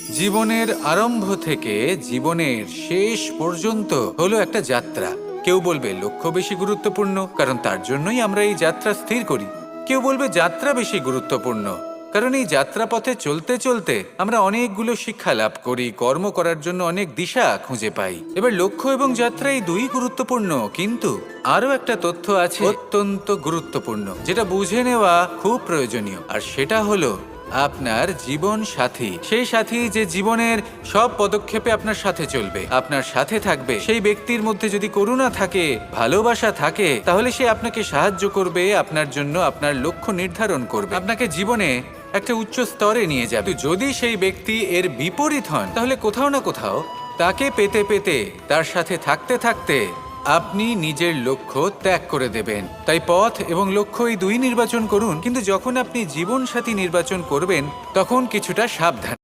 জীবনের আরম্ভ থেকে জীবনের শেষ পর্যন্ত হলো একটা যাত্রা। কেউ বলবে লক্ষ্য বেশি গুরুত্বপূর্ণ, কারণ তার জন্যই আমরা এই যাত্রা স্থির করি। কেউ বলবে যাত্রা বেশি গুরুত্বপূর্ণ, কারণ এই যাত্রাপথে চলতে চলতে আমরা অনেকগুলো শিক্ষা লাভ করি, কর্ম করার জন্য অনেক দিশা খুঁজে পাই। এবার লক্ষ্য এবং যাত্রা এই দুই গুরুত্বপূর্ণ, কিন্তু আরো একটা তথ্য আছে অত্যন্ত গুরুত্বপূর্ণ, যেটা বুঝে নেওয়া খুব প্রয়োজনীয়। আর সেটা হলো আপনার জীবন সাথী। সেই সাথী যে জীবনের সব পদক্ষেপে আপনার সাথে চলবে, আপনার সাথে থাকবে। সেই ব্যক্তির মধ্যে যদি করুণা থাকে, ভালোবাসা থাকে, তাহলে সে আপনাকে সাহায্য করবে, আপনার জন্য আপনার লক্ষ্য নির্ধারণ করবে, আপনাকে জীবনে একটা উচ্চ স্তরে নিয়ে যাবে। যদি সেই ব্যক্তি এর বিপরীত হন, তাহলে কোথাও না কোথাও তাকে পেতে পেতে, তার সাথে থাকতে থাকতে আপনি নিজের লক্ষ্য ত্যাগ করে দেবেন। তাই পথ এবং লক্ষ্য এই দুই নির্বাচন করুন, কিন্তু যখন আপনি জীবনসাথী নির্বাচন করবেন, তখন কিছুটা সাবধান।